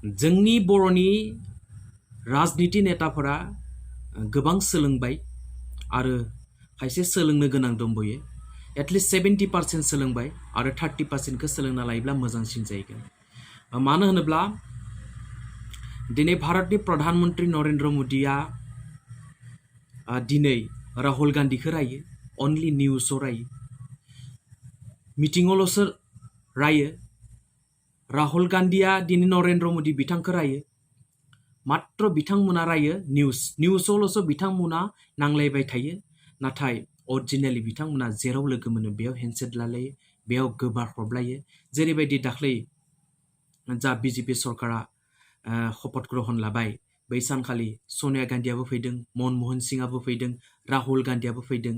जोंनि बर'नि राजनिति नेताफोरा गोबां सोलोंबाय आरो खायसे सोलोंनो गोनां दंबोयो। एटलिस्ट 70% सोलोंबाय आरो 30%खौ सोलोंना लायोब्ला मोजांसिन जाहैगोन। मानो होनोब्ला दिनै भारतनि प्रधानमन्त्री नरेन्द्र मदिया दिनै राहुल गान्धीखौ रायो, अनलि निउसाव रायो, मिटिङावल'सो रायो। राहुल गान्धीया दिनै नरेन्द्र मदि बिथांखौ रायो, मात्र बिथांमोना रायो निउसावल'सो बिथांमोना नांलायबाय थायो, नाथाय अरिजिनेलि बिथांमोना जेराव लोगो मोनो बेयाव हेन्डसेक लालायो, बेयाव गोबारख्रबलायो। जेरैबायदि दाख्लै जा बिजेपि सरकारा शपथ ग्रहण लाबाय, बै सानखालि सनिया गान्धीयाबो फैदों, mammohan सिंहआबो फैदों, राहुल गान्धीयाबो फैदों।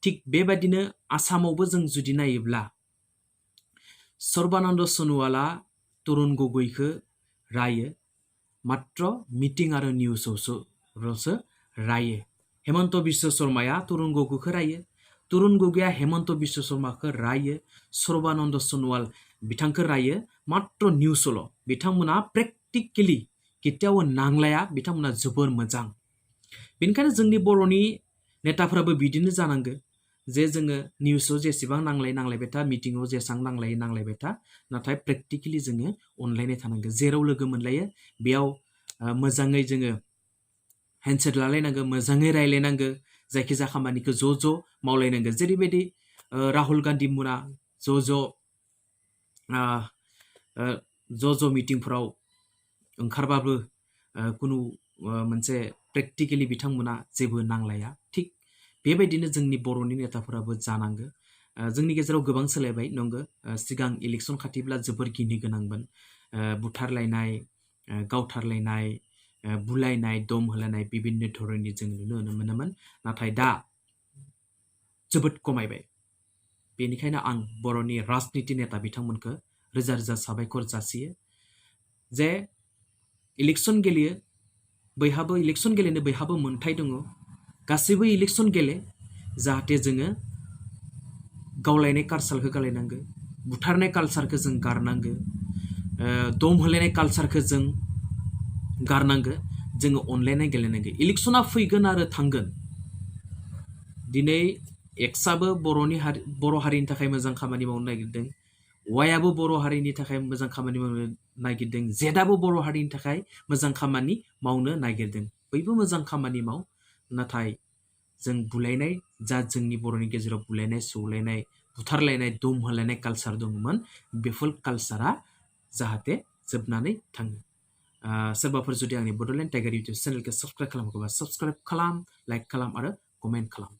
थिग बेबायदिनो आसामावबो जों जुदि नायोब्ला sarbananda sanawala तरुण गगैखौ रायो, मात्र मिटिं आरो निउसावसो रायो। हिमन्त बिश्व शर्माया तरुण गगैखौ रायो, तरुण गगैया हिमन्त बिश्व शर्माखौ रायो, sarbananda sanawal बिथांखौ रायो, मात्र निउसावल'। बिथांमोना प्रेक्टिकेलि केতিয়াबो नांलाया, बिथांमोना जोबोर मोजां। बेनिखायनो जोंनि बर'नि नेताफ्राबो बिदिनो जानांगौ जे जोङो निउसाव जेसेबां नांलायबाय था, मिटिङाव जेसेबां नांलायबाय था, नाथाय प्रेक्टिकेलि जोङो अनलायनाय थानांगौ। जेराव लोगो मोनलायो बेयाव मोजाङै जोङो हेन्डसेक लालायनांगौ, मोजाङै रायलायनांगौ, जायखिजाया खामानिखौ ज' मावलायनांगौ। जेरैबायदि राहुल गान्धी मोना ज' मिटिंफोराव ओंखारबाबो कुनु मोनसे प्रेक्टिकेलि बिथांमोना जेबो नांलाया। थिग बेबायदिनो जोंनि बर'नि नेताफोराबो जानांगौ। जोंनि गेजेराव गोबां सोलायबाय, नंगौ। सिगां इलेक्सन खाथिब्ला जोबोर गिनो गोनांमोन। बुथारलायनाय, गावथारलायनाय, बुलायनाय, दम होलायनाय बिभिन्न धरननि जों नुनो मोनोमोन, नाथाय दा जोबोद खमायबाय। बेनिखायनो आं बर'नि राजनिति नेता बिथांमोनखौ रोजा रोजा साबायखर जासियो जे इलेक्सन गेलेयो, बयहाबो इलेक्सन गेलेनो बयहाबो मोन्थाय दङ। गासैबो इलेक्सन गेले, जाहाथे जोङो गावलायनाय कालसारखौ गारलायनांगौ, बुथारनाय कालसारखौ जों गारनांगौ, दम होलायनाय कालसारखौ जों गारनांगौ, जोङो अनलायनाय गेलेनांगौ। इलेक्सना फैगोन आरो थांगोन। दिनै एक्सआबो बर' हारिनि थाखाय मोजां खामानि मावनो नागिरदों, वाइआबो बर' हारिनि थाखाय मोजां खामानि मावनो नागिरदों, जेडआबो बर' हारिनि थाखाय मोजां खामानि मावनो नागिरदों। बयबो मोजां खामानि माव, नाथाय जों बुलायनाय, जा जोंनि बर'नि गेजेराव बुलायनाय, सौलायनाय, बुथारलायनाय, दम होलायनाय कालसार दंमोन, बेफोर कालसारा जाहाथे जोबनानै थाङो। सोरबाफोर जुदि आंनि बड'लेण्ड टाइगार इउटुब चेनेलखौ साबस्क्राइब खालामाखैबा साबस्क्राइब खालाम, लाइक खालाम आरो कमेन्ट खालाम।